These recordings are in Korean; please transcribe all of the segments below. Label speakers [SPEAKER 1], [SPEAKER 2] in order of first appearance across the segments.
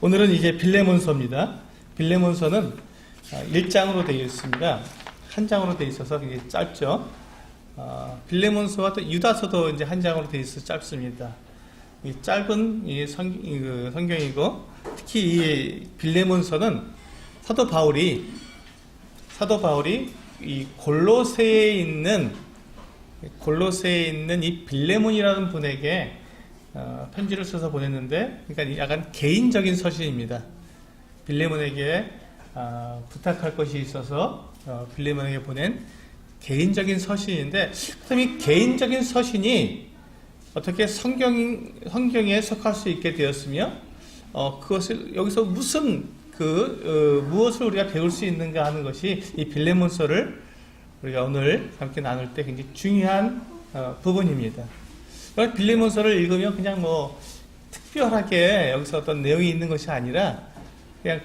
[SPEAKER 1] 오늘은 이제 빌레몬서입니다. 빌레몬서는 1장으로 되어 있습니다. 한 장으로 되어 있어서 굉장히 짧죠. 빌레몬서와 또 유다서도 이제 한 장으로 되어 있어서 짧습니다. 이 짧은 성경이고, 특히 이 빌레몬서는 사도 바울이 이 골로새에 있는 이 빌레몬이라는 분에게 편지를 써서 보냈는데, 그러니까 약간 개인적인 서신입니다. 빌레몬에게 부탁할 것이 있어서 빌레몬에게 보낸 개인적인 서신인데, 그럼 이 개인적인 서신이 어떻게 성경에 속할 수 있게 되었으며, 그것을 여기서 무엇을 우리가 배울 수 있는가 하는 것이 이 빌레몬서를 우리가 오늘 함께 나눌 때 굉장히 중요한 부분입니다. 빌레몬서를 읽으면 그냥 특별하게 여기서 어떤 내용이 있는 것이 아니라, 그냥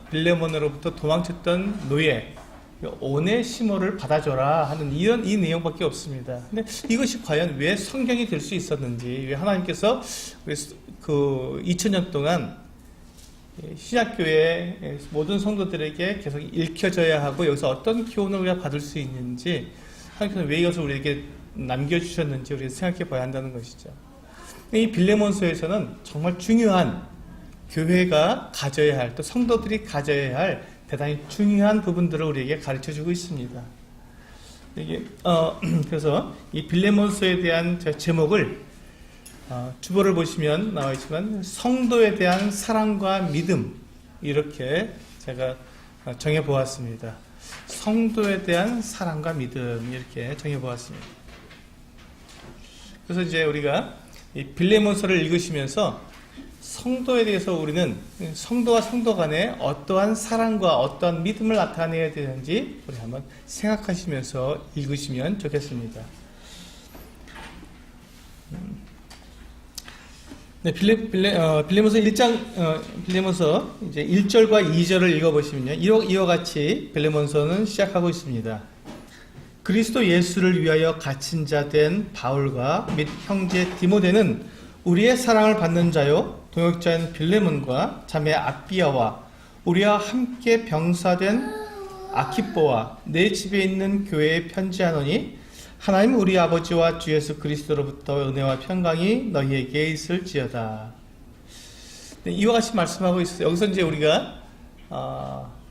[SPEAKER 1] 빌레몬으로부터 도망쳤던 노예 오네시모를 받아줘라 하는 이 내용밖에 없습니다. 근데 이것이 과연 왜 성경이 될 수 있었는지, 왜 하나님께서 2000년 동안 신약교회 모든 성도들에게 계속 읽혀져야 하고, 여기서 어떤 교훈을 우리가 받을 수 있는지, 하나님께서 왜 이것을 우리에게 남겨주셨는지 우리가 생각해 봐야 한다는 것이죠. 이 빌레몬서에서는 정말 중요한, 교회가 가져야 할, 또 성도들이 가져야 할 대단히 중요한 부분들을 우리에게 가르쳐 주고 있습니다. 그래서 이 빌레몬서에 대한 제목을 주보를 보시면 나와 있지만, 성도에 대한 사랑과 믿음, 이렇게 제가 정해 보았습니다. 성도에 대한 사랑과 믿음, 이렇게 정해 보았습니다. 그래서 이제 우리가 이 빌레몬서를 읽으시면서 성도에 대해서 우리는 성도와 성도 간에 어떠한 사랑과 어떠한 믿음을 나타내야 되는지 우리 한번 생각하시면서 읽으시면 좋겠습니다. 네, 빌레몬서 1장, 빌레몬서 이제 1절과 2절을 읽어보시면요, 이와 같이 빌레몬서는 시작하고 있습니다. 그리스도 예수를 위하여 갇힌 자 된 바울과 및 형제 디모데는 우리의 사랑을 받는 자요, 동역자인 빌레몬과 자매 아비아와 우리와 함께 병사된 아키뽀와 내 집에 있는 교회에 편지하노니, 하나님 우리 아버지와 주 예수 그리스도로부터 은혜와 평강이 너희에게 있을지어다. 네, 이와 같이 말씀하고 있어요. 여기서 이제 우리가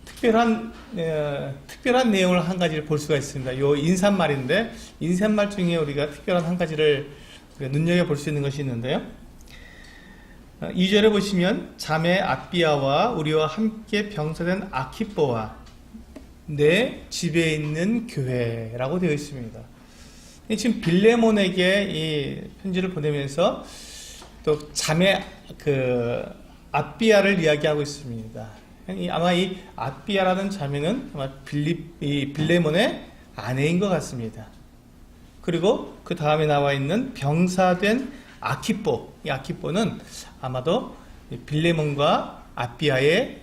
[SPEAKER 1] 특별한 내용을 한 가지를 볼 수가 있습니다. 이 인사말인데, 인사말 중에 우리가 특별한 한 가지를 눈여겨볼 수 있는 것이 있는데요. 2절에 보시면 자매 아비아와 우리와 함께 병사된 아키뽀와 내 집에 있는 교회라고 되어 있습니다. 지금 빌레몬에게 이 편지를 보내면서 또 자매 아비아를 이야기하고 있습니다. 아마 이 아비아라는 자매는 아마 빌레몬의 아내인 것 같습니다. 그리고 그 다음에 나와 있는 병사된 아키뽀, 이 아키뽀는 아마도 빌레몬과 아비아의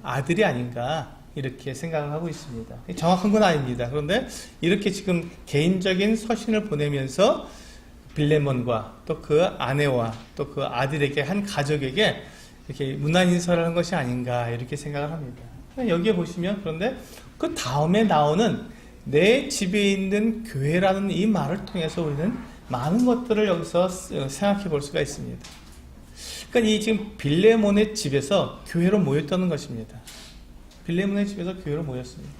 [SPEAKER 1] 아들이 아닌가, 이렇게 생각을 하고 있습니다. 정확한 건 아닙니다. 그런데 이렇게 지금 개인적인 서신을 보내면서 빌레몬과 또 그 아내와 또 그 아들에게, 한 가족에게 이렇게 문안 인사를 한 것이 아닌가, 이렇게 생각을 합니다. 여기에 보시면, 그런데 그 다음에 나오는 내 집에 있는 교회라는 이 말을 통해서 우리는 많은 것들을 여기서 생각해 볼 수가 있습니다. 그러니까 이 지금 빌레몬의 집에서 교회로 모였다는 것입니다. 빌레몬의 집에서 교회로 모였습니다.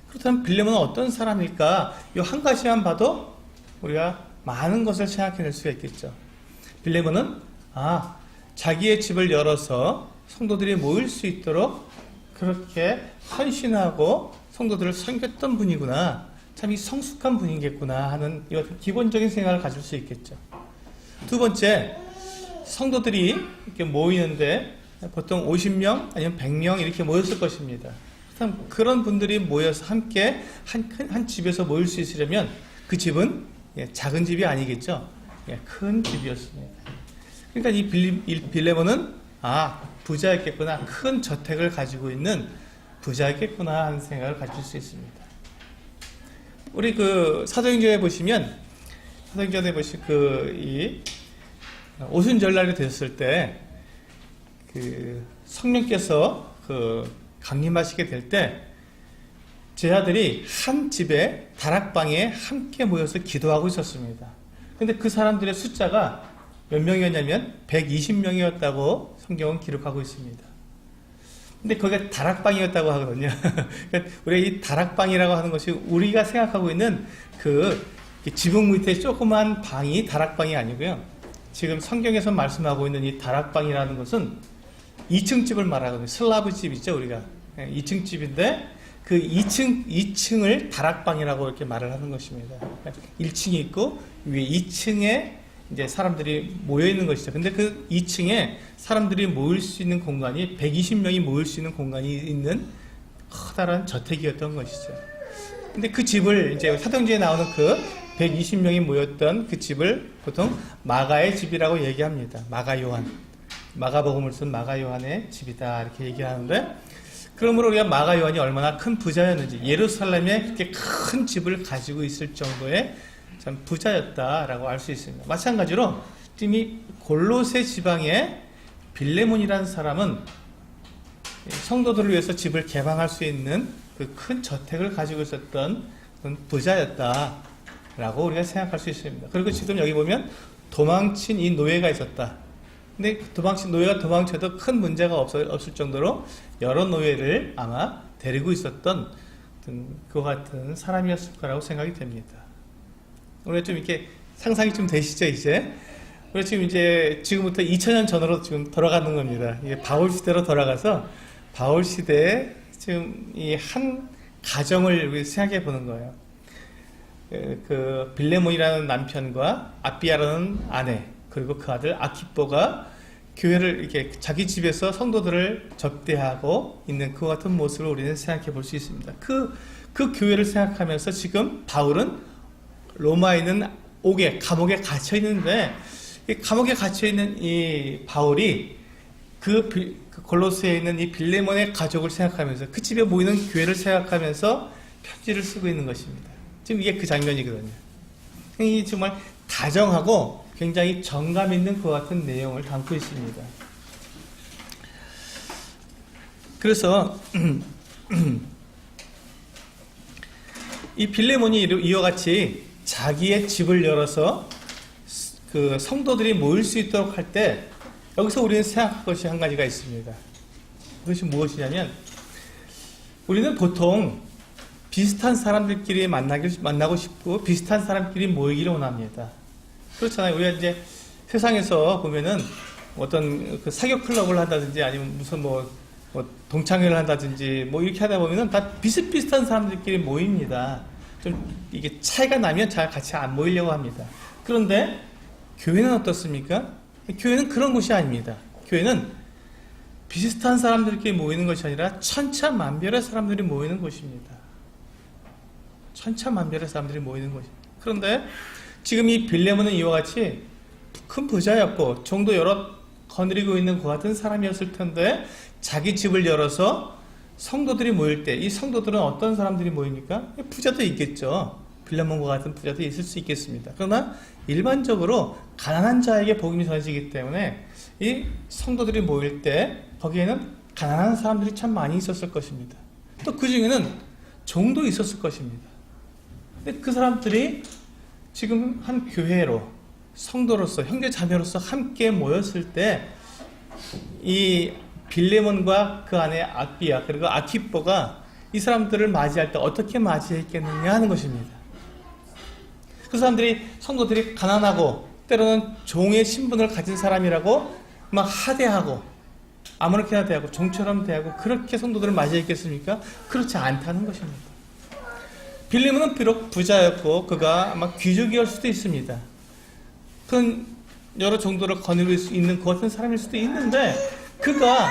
[SPEAKER 1] 그렇다면 빌레몬은 어떤 사람일까? 이 한 가지만 봐도 우리가 많은 것을 생각해낼 수가 있겠죠. 빌레몬은 자기의 집을 열어서 성도들이 모일 수 있도록 그렇게 헌신하고 성도들을 섬겼던 분이구나, 참 이 성숙한 분이겠구나 하는 이 기본적인 생각을 가질 수 있겠죠. 두 번째, 성도들이 이렇게 모이는데 보통 50명 아니면 100명 이렇게 모였을 것입니다. 그런 분들이 모여서 함께 한 집에서 모일 수 있으려면 그 집은 작은 집이 아니겠죠. 큰 집이었습니다. 그러니까 이 빌레몬은 부자였겠구나, 큰 저택을 가지고 있는 부자였겠구나 하는 생각을 가질 수 있습니다. 우리 사도행전에 보시면 사도행전에 보시 이 오순절날이 됐을 때 그 성령께서 강림하시게 될 때 제자들이 한 집에 다락방에 함께 모여서 기도하고 있었습니다. 근데 그 사람들의 숫자가 몇 명이었냐면 120명이었다고 성경은 기록하고 있습니다. 근데 거기가 다락방이었다고 하거든요. 그러니까 우리가 이 다락방이라고 하는 것이 우리가 생각하고 있는 지붕 밑에 조그만 방이 다락방이 아니고요. 지금 성경에서 말씀하고 있는 이 다락방이라는 것은 2층 집을 말하거든요. 슬라브 집 있죠, 우리가. 2층 집인데 그 2층을 다락방이라고 이렇게 말을 하는 것입니다. 1층이 있고 위에 2층에 이제 사람들이 모여 있는 것이죠. 근데 그 2층에 사람들이 모일 수 있는 공간이 120명이 모일 수 있는 공간이 있는 커다란 저택이었던 것이죠. 근데 그 집을 이제 사도행전에 나오는 그 120명이 모였던 그 집을 보통 마가의 집이라고 얘기합니다. 마가 요한. 마가복음을 쓴 마가 요한의 집이다 이렇게 얘기하는데, 그러므로 우리가 마가 요한이 얼마나 큰 부자였는지, 예루살렘에 그렇게 큰 집을 가지고 있을 정도의 참 부자였다라고 알 수 있습니다. 마찬가지로 지금 이 골로새 지방에 빌레몬이라는 사람은 성도들을 위해서 집을 개방할 수 있는 그 큰 저택을 가지고 있었던 그런 부자였다라고 우리가 생각할 수 있습니다. 그리고 지금 여기 보면 도망친 이 노예가 있었다. 근데 노예가 도망쳐도 큰 문제가 없을 정도로 여러 노예를 아마 데리고 있었던 그와 같은 사람이었을 거라고 생각이 됩니다. 우리가 좀 이렇게 상상이 좀 되시죠, 이제? 우리가 지금 지금부터 2000년 전으로 지금 돌아가는 겁니다. 이게 바울 시대로 돌아가서 바울 시대에 지금 이 한 가정을 생각해 보는 거예요. 그 빌레몬이라는 남편과 아비아라는 아내, 그리고 그 아들 아키뽀가 교회를 이렇게 자기 집에서 성도들을 접대하고 있는 그 같은 모습을 우리는 생각해 볼 수 있습니다. 그 교회를 생각하면서 지금 바울은 로마에 있는 감옥에 갇혀 있는데, 이 감옥에 갇혀 있는 이 바울이 그 골로새에 있는 이 빌레몬의 가족을 생각하면서 그 집에 모이는 교회를 생각하면서 편지를 쓰고 있는 것입니다. 지금 이게 그 장면이거든요. 이 정말 다정하고 굉장히 정감 있는 그 같은 내용을 담고 있습니다. 그래서 이 빌레몬이 이와 같이 자기의 집을 열어서 그 성도들이 모일 수 있도록 할 때, 여기서 우리는 생각할 것이 한 가지가 있습니다. 그것이 무엇이냐면, 우리는 보통 비슷한 사람들끼리 만나고 싶고 비슷한 사람끼리 모이기를 원합니다. 그렇잖아요. 우리가 이제 세상에서 보면은 어떤 그 사교 클럽을 한다든지 아니면 무슨 뭐 동창회를 한다든지 뭐 이렇게 하다 보면은 다 비슷비슷한 사람들끼리 모입니다. 좀 이게 차이가 나면 잘 같이 안 모이려고 합니다. 그런데 교회는 어떻습니까? 교회는 그런 곳이 아닙니다. 교회는 비슷한 사람들끼리 모이는 것이 아니라 천차만별의 사람들이 모이는 곳입니다. 천차만별의 사람들이 모이는 곳입니다. 그런데 지금 이 빌레몬은 이와 같이 큰 부자였고 종도 여러 거느리고 있는 그 같은 사람이었을 텐데, 자기 집을 열어서 성도들이 모일 때, 이 성도들은 어떤 사람들이 모입니까? 부자도 있겠죠. 빌레몬과 같은 부자도 있을 수 있겠습니다. 그러나 일반적으로 가난한 자에게 복음이 전해지기 때문에 이 성도들이 모일 때 거기에는 가난한 사람들이 참 많이 있었을 것입니다. 또 그 중에는 종도 있었을 것입니다. 근데 그 사람들이 지금 한 교회로 성도로서, 형제 자매로서 함께 모였을 때 이 빌레몬과 그 아내 아비아 그리고 아키뽀가 이 사람들을 맞이할 때 어떻게 맞이했겠느냐 하는 것입니다. 그 사람들이, 성도들이 가난하고 때로는 종의 신분을 가진 사람이라고 막 하대하고 아무렇게나 대하고 종처럼 대하고 그렇게 성도들을 맞이했겠습니까? 그렇지 않다는 것입니다. 빌레몬은 비록 부자였고 그가 아마 귀족이었을 수도 있습니다. 큰 여러 정도를 거느리고 있는 그 같은 사람일 수도 있는데, 그가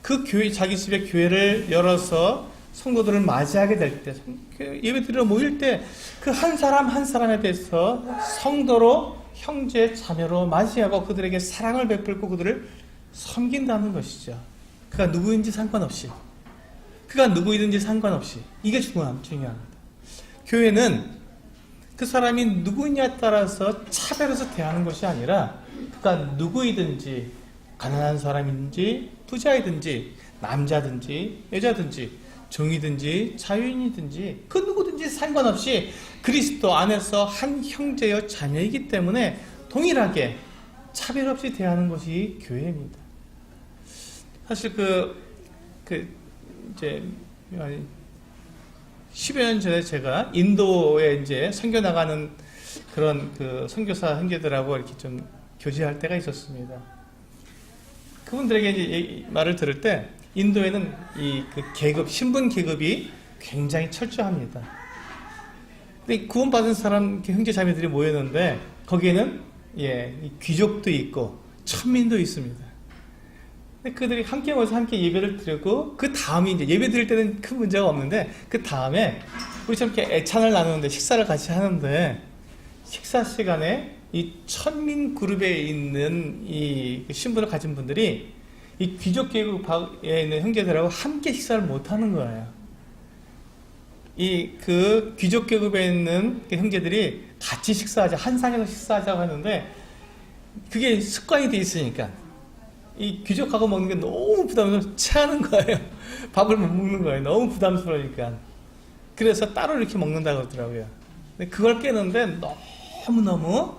[SPEAKER 1] 그 교회, 자기 집의 교회를 열어서 성도들을 맞이하게 될 때, 예배드리러 모일 때 그 한 사람 한 사람에 대해서 성도로, 형제, 자매로 맞이하고 그들에게 사랑을 베풀고 그들을 섬긴다는 것이죠. 그가 누구인지 상관없이, 이게 중요합니다. 교회는 그 사람이 누구냐에 따라서 차별해서 대하는 것이 아니라 그가 누구이든지 가난한 사람이든지 부자이든지 남자든지 여자든지 종이든지 자유인이든지 그 누구든지 상관없이 그리스도 안에서 한 형제여 자매이기 때문에 동일하게 차별 없이 대하는 것이 교회입니다. 사실 이제 10여 년 전에 제가 인도에 이제 선교 나가는 그런 선교사 형제들하고 이렇게 좀 교제할 때가 있었습니다. 그분들에게 이제 말을 들을 때 인도에는 신분 계급이 굉장히 철저합니다. 근데 구원받은 사람 형제 자매들이 모였는데 거기에는 귀족도 있고 천민도 있습니다. 그들이 함께 모여서 함께 예배를 드리고 그 다음에 이제 예배 드릴 때는 큰 문제가 없는데 그 다음에 우리처럼 이렇게 애찬을 나누는데 식사를 같이 하는데 식사 시간에 이 천민 그룹에 있는 이 신분을 가진 분들이 이 귀족 계급에 있는 형제들하고 함께 식사를 못 하는 거예요. 그 귀족 계급에 있는 형제들이 같이 식사하자, 한 상에서 식사하자고 하는데 그게 습관이 돼 있으니까 이 귀족하고 먹는 게 너무 부담스러워서 체하는 거예요. 밥을 못 먹는 거예요. 너무 부담스러우니까. 그래서 따로 이렇게 먹는다고 하더라고요. 근데 그걸 깨는데 너무너무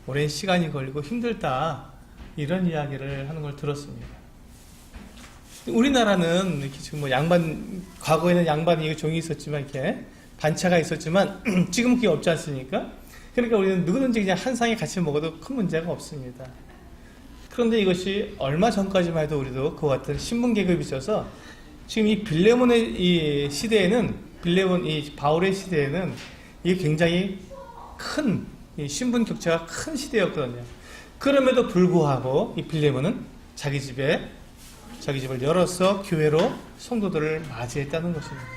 [SPEAKER 1] 오랜 시간이 걸리고 힘들다. 이런 이야기를 하는 걸 들었습니다. 우리나라는 이렇게 지금 과거에는 양반이 종이 있었지만 이렇게 반차가 있었지만 지금은 그게 없지 않습니까? 그러니까 우리는 누구든지 그냥 한 상에 같이 먹어도 큰 문제가 없습니다. 그런데 이것이 얼마 전까지만 해도 우리도 그와 같은 신분 계급이 있어서 지금 이 빌레몬의 이 시대에는 이 바울의 시대에는 이게 굉장히 큰 이 신분 격차가 큰 시대였거든요. 그럼에도 불구하고 이 빌레몬은 자기 집을 열어서 교회로 성도들을 맞이했다는 것입니다.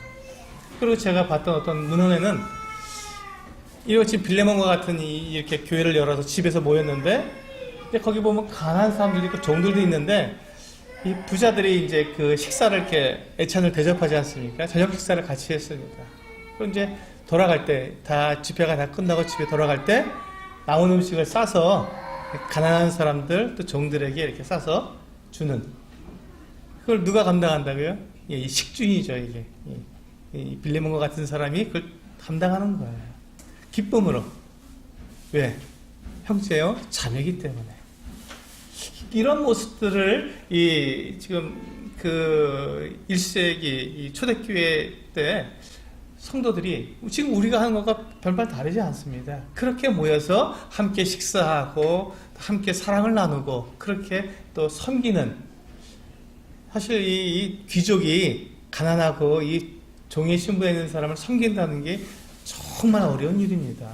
[SPEAKER 1] 그리고 제가 봤던 어떤 문헌에는 이렇게 빌레몬과 같은 이렇게 교회를 열어서 집에서 모였는데 거기 보면 가난한 사람들도 있고 종들도 있는데 이 부자들이 이제 그 식사를 이렇게 애찬을 대접하지 않습니까? 저녁 식사를 같이 했습니다. 그리고 이제 돌아갈 때 집회가 다 끝나고 집에 돌아갈 때 남은 음식을 싸서 가난한 사람들 또 종들에게 이렇게 싸서 주는 그걸 누가 감당한다고요? 이 식주인이죠, 이게. 이 빌레몬과 같은 사람이 그걸 감당하는 거예요. 기쁨으로. 왜? 형제요? 자매이기 때문에. 이런 모습들을 지금 1세기 초대교회 때 성도들이 지금 우리가 하는 것과 별반 다르지 않습니다. 그렇게 모여서 함께 식사하고 함께 사랑을 나누고 그렇게 또 섬기는 사실 이 귀족이 가난하고 이 종의 신분에 있는 사람을 섬긴다는 게 정말 어려운 일입니다.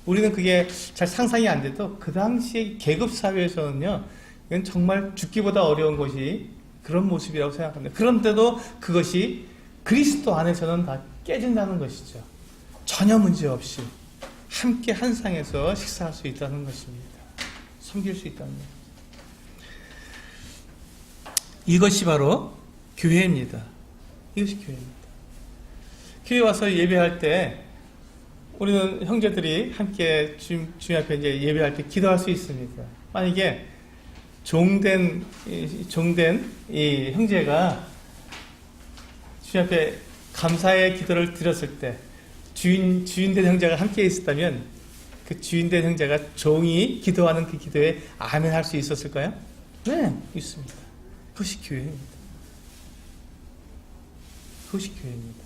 [SPEAKER 1] 우리는 그게 잘 상상이 안 돼도 그 당시의 계급 사회에서는요, 이건 정말 죽기보다 어려운 것이 그런 모습이라고 생각합니다. 그런데도 그것이 그리스도 안에서는 다 깨진다는 것이죠. 전혀 문제 없이 함께 한 상에서 식사할 수 있다는 것입니다. 섬길 수 있다는 것. 이것이 바로 교회입니다. 이것이 교회입니다. 교회 와서 예배할 때 우리는 형제들이 함께 주님 앞에 이제 예배할 때 기도할 수 있습니다. 만약에 종된 이 형제가 주님 앞에 감사의 기도를 드렸을 때 주인된 형제가 함께 있었다면 그 주인된 형제가 종이 기도하는 그 기도에 아멘 할 수 있었을까요? 네, 있습니다. 그것이 교회입니다. 그것이 교회입니다.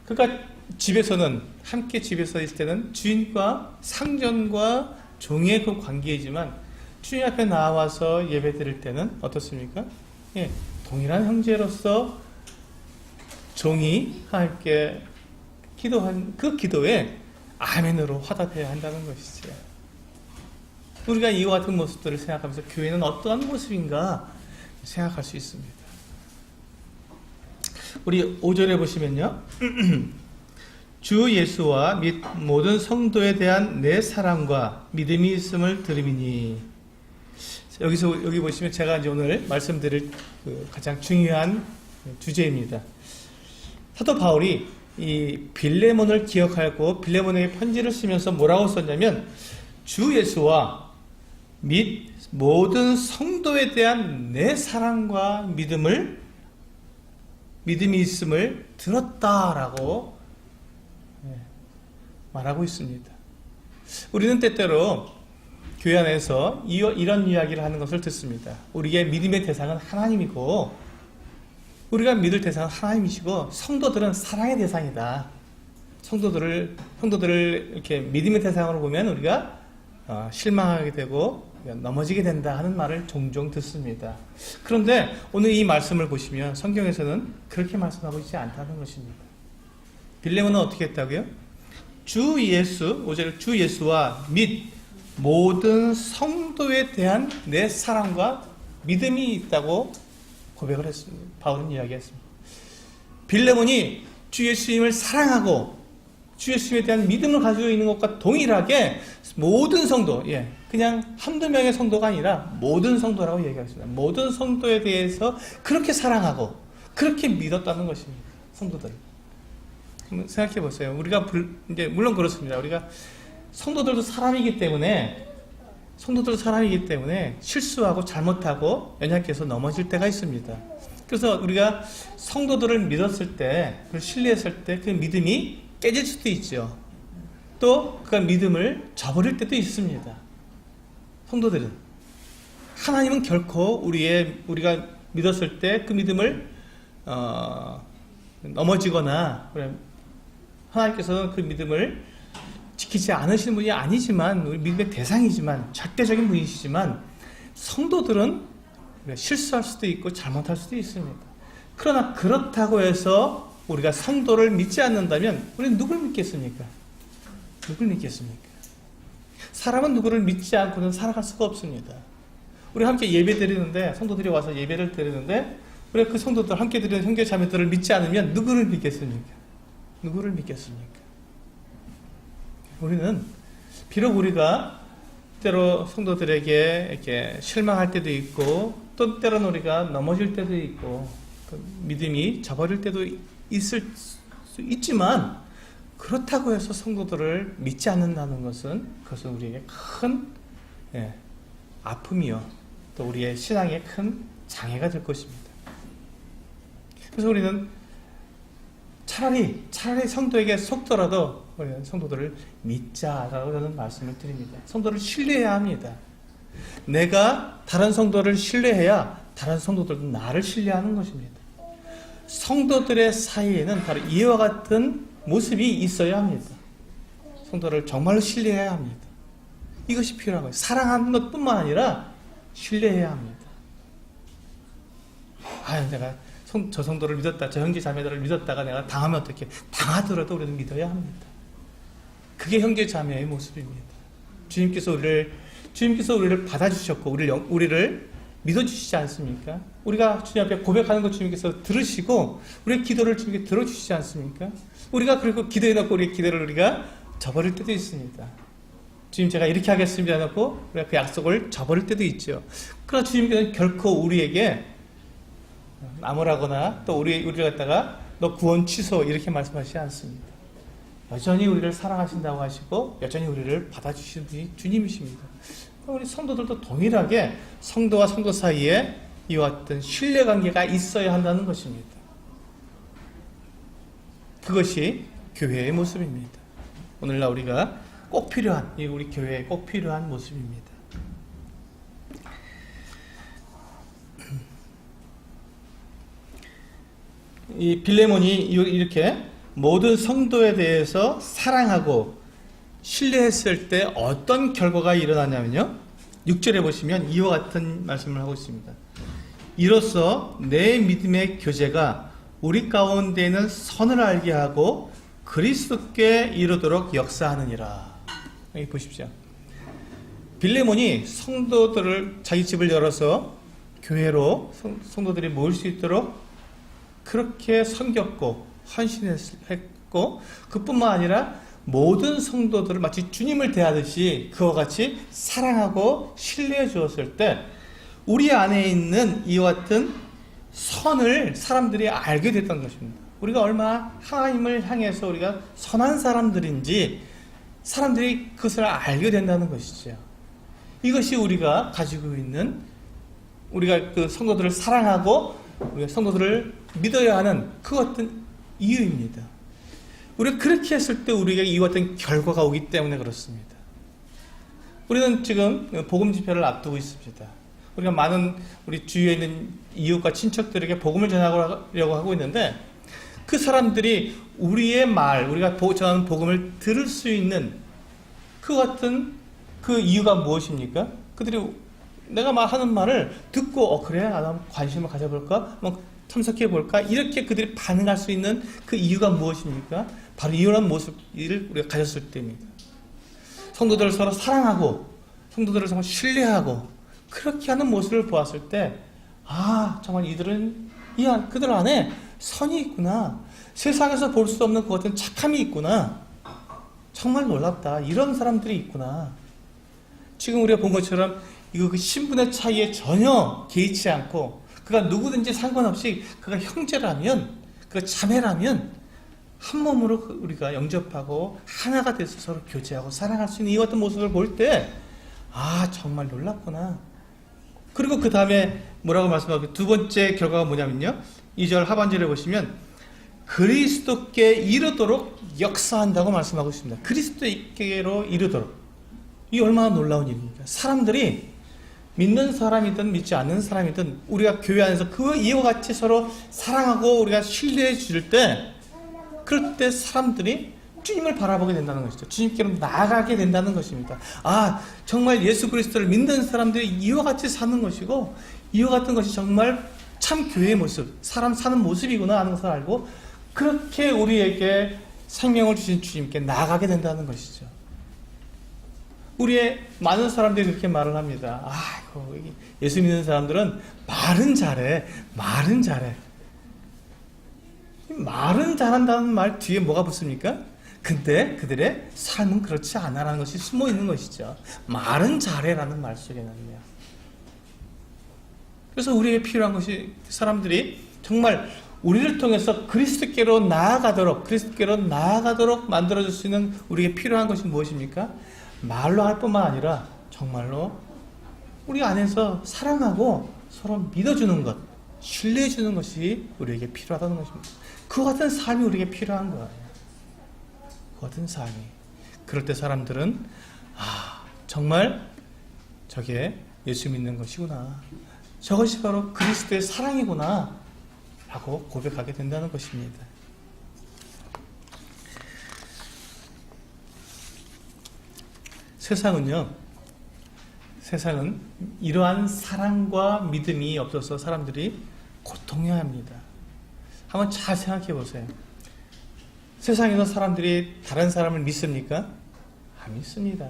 [SPEAKER 1] 그러니까 집에서는 함께 집에서 있을 때는 주인과 상전과 종의 그 관계이지만 주님 앞에 나와서 예배 드릴 때는 어떻습니까? 예, 동일한 형제로서 종이 함께 기도한 그 기도에 아멘으로 화답해야 한다는 것이죠. 우리가 이와 같은 모습들을 생각하면서 교회는 어떠한 모습인가 생각할 수 있습니다. 우리 5절에 보시면요. 주 예수와 및 모든 성도에 대한 내 사랑과 믿음이 있음을 들음이니. 여기 보시면 제가 이제 오늘 말씀드릴 가장 중요한 주제입니다. 사도 바울이 이 빌레몬을 기억하고 빌레몬에게 편지를 쓰면서 뭐라고 썼냐면 주 예수와 및 모든 성도에 대한 내 사랑과 믿음이 있음을 들었다라고 말하고 있습니다. 우리는 때때로 교회 안에서 이런 이야기를 하는 것을 듣습니다. 우리의 믿음의 대상은 하나님이고 우리가 믿을 대상은 하나님이시고 성도들은 사랑의 대상이다. 성도들을 이렇게 믿음의 대상으로 보면 우리가 실망하게 되고 넘어지게 된다 하는 말을 종종 듣습니다. 그런데 오늘 이 말씀을 보시면 성경에서는 그렇게 말씀하고 있지 않다는 것입니다. 빌레몬은 어떻게 했다고요? 주 예수, 5절 주 예수와 및 모든 성도에 대한 내 사랑과 믿음이 있다고 고백을 했습니다. 바울은 이야기했습니다. 빌레몬이 주 예수님을 사랑하고 주 예수님에 대한 믿음을 가지고 있는 것과 동일하게 모든 성도, 그냥 한두 명의 성도가 아니라 모든 성도라고 얘기하겠습니다. 모든 성도에 대해서 그렇게 사랑하고 그렇게 믿었다는 것입니다. 성도들. 한번 생각해 보세요. 우리가 이제 물론 그렇습니다. 우리가 성도들도 사람이기 때문에 실수하고 잘못하고 연약해서 넘어질 때가 있습니다. 그래서 우리가 성도들을 믿었을 때, 그걸 신뢰했을 때 그 믿음이 깨질 수도 있죠. 또 그 믿음을 저버릴 때도 있습니다. 성도들은 하나님은 결코 우리가 믿었을 때 그 믿음을 넘어지거나 하나님께서는 그 믿음을 지키지 않으시는 분이 아니지만 우리 믿음의 대상이지만 절대적인 분이시지만 성도들은 실수할 수도 있고 잘못할 수도 있습니다. 그러나 그렇다고 해서 우리가 성도를 믿지 않는다면 우리는 누굴 믿겠습니까? 누굴 믿겠습니까? 사람은 누구를 믿지 않고는 살아갈 수가 없습니다. 우리 함께 예배 드리는데 성도들이 와서 예배를 드리는데 우리가 그 성도들 함께 드리는 형제 자매들을 믿지 않으면 누구를 믿겠습니까? 누구를 믿겠습니까? 우리는 비록 우리가 때로 성도들에게 이렇게 실망할 때도 있고 또 때로는 우리가 넘어질 때도 있고 그 믿음이 저버릴 때도 있을 수 있지만 그렇다고 해서 성도들을 믿지 않는다는 것은 그것은 우리에게 큰 아픔이요 또 우리의 신앙에 큰 장애가 될 것입니다. 그래서 우리는 차라리 성도에게 속더라도 우리는 성도들을 믿자라고 저는 말씀을 드립니다. 성도를 신뢰해야 합니다. 내가 다른 성도를 신뢰해야 다른 성도들도 나를 신뢰하는 것입니다. 성도들의 사이에는 바로 이와 같은 모습이 있어야 합니다. 성도를 정말로 신뢰해야 합니다. 이것이 필요한 거예요. 사랑하는 것뿐만 아니라 신뢰해야 합니다. 내가 저 성도를 믿었다, 저 형제 자매들을 믿었다가 내가 당하면 어떻게? 당하더라도 우리는 믿어야 합니다. 그게 형제 자매의 모습입니다. 주님께서 우리를 받아주셨고 우리를 믿어주시지 않습니까? 우리가 주님 앞에 고백하는 것 주님께서 들으시고 우리의 기도를 주님께 들어주시지 않습니까? 우리가 그리고 기도해놓고 우리의 기도를 우리가 저버릴 때도 있습니다. 주님 제가 이렇게 하겠습니다 해놓고 우리가 그 약속을 저버릴 때도 있죠. 그러나 주님께서는 결코 우리에게 나무라거나 또 우리를 갖다가 너 구원 취소 이렇게 말씀하시지 않습니다. 여전히 우리를 사랑하신다고 하시고 여전히 우리를 받아주시는 분이 주님이십니다. 우리 성도들도 동일하게 성도와 성도 사이에 이와 같은 신뢰관계가 있어야 한다는 것입니다. 그것이 교회의 모습입니다. 오늘날 우리가 꼭 필요한 우리 교회에 꼭 필요한 모습입니다. 이 빌레몬이 이렇게 모든 성도에 대해서 사랑하고 신뢰했을 때 어떤 결과가 일어나냐면요 6절에 보시면 이와 같은 말씀을 하고 있습니다. 이로써 내 믿음의 교제가 우리 가운데는 선을 알게 하고 그리스도께 이르도록 역사하느니라. 여기 보십시오. 빌레몬이 성도들을 자기 집을 열어서 교회로 성도들이 모일 수 있도록 그렇게 섬겼고 헌신했고 그뿐만 아니라 모든 성도들을 마치 주님을 대하듯이 그와 같이 사랑하고 신뢰해 주었을 때 우리 안에 있는 이와 같은 선을 사람들이 알게 됐던 것입니다. 우리가 얼마나 하나님을 향해서 우리가 선한 사람들인지 사람들이 그것을 알게 된다는 것이죠. 이것이 우리가 가지고 있는, 우리가 그 성도들을 사랑하고 우리가 성도들을 믿어야 하는 그 어떤 이유입니다. 우리가 그렇게 했을 때 우리에게 이 어떤 결과가 오기 때문에 그렇습니다. 우리는 지금 복음 집회를 앞두고 있습니다. 우리가 많은 우리 주위에 있는 이웃과 친척들에게 복음을 전하려고 하고 있는데, 그 사람들이 우리의 말, 우리가 전하는 복음을 들을 수 있는 그 같은 그 이유가 무엇입니까? 그들이 내가 하는 말을 듣고 그래? 나도 관심을 가져볼까? 참석해볼까? 이렇게 그들이 반응할 수 있는 그 이유가 무엇입니까? 바로 이런 모습을 우리가 가졌을 때입니다. 성도들을 서로 사랑하고 성도들을 정말 신뢰하고 그렇게 하는 모습을 보았을 때, 정말 이들은 그들 안에 선이 있구나, 세상에서 볼 수 없는 그 같은 착함이 있구나, 정말 놀랍다, 이런 사람들이 있구나. 지금 우리가 본 것처럼 이거 그 신분의 차이에 전혀 개의치 않고, 그가 누구든지 상관없이 그가 형제라면, 그가 자매라면 한 몸으로 우리가 영접하고 하나가 돼서 서로 교제하고 사랑할 수 있는 이 같은 모습을 볼 때, 정말 놀랍구나. 그리고 그 다음에 뭐라고 말씀하고, 두 번째 결과가 뭐냐면요, 2절 하반절에 보시면 그리스도께 이르도록 역사한다고 말씀하고 있습니다. 그리스도께로 이르도록. 이 얼마나 놀라운 일입니까? 사람들이 믿는 사람이든 믿지 않는 사람이든 우리가 교회 안에서 그 이와 같이 서로 사랑하고 우리가 신뢰해 줄 때, 그럴 때 사람들이 주님을 바라보게 된다는 것이죠. 주님께로 나아가게 된다는 것입니다. 정말 예수 그리스도를 믿는 사람들이 이와 같이 사는 것이고, 이와 같은 것이 정말 참 교회의 모습, 사람 사는 모습이구나 하는 것을 알고, 그렇게 우리에게 생명을 주신 주님께 나아가게 된다는 것이죠. 우리의 많은 사람들이 그렇게 말을 합니다. 예수 믿는 사람들은 말은 잘해. 말은 잘한다는 말 뒤에 뭐가 붙습니까? 근데 그들의 삶은 그렇지 않아라는 것이 숨어 있는 것이죠. 말은 잘해라는 말 속에는요. 그래서 우리에게 필요한 것이, 사람들이 정말 우리를 통해서 그리스도께로 나아가도록 만들어줄 수 있는 우리에게 필요한 것이 무엇입니까? 말로 할 뿐만 아니라 정말로 우리 안에서 사랑하고 서로 믿어주는 것, 신뢰해주는 것이 우리에게 필요하다는 것입니다. 그 같은 삶이 우리에게 필요한 거예요. 그 같은 삶이. 그럴 때 사람들은 정말 저게 예수 믿는 것이구나, 저것이 바로 그리스도의 사랑이구나 라고 고백하게 된다는 것입니다. 세상은 이러한 사랑과 믿음이 없어서 사람들이 고통해합니다. 한번 잘 생각해 보세요. 세상에서 사람들이 다른 사람을 믿습니까? 안 믿습니다.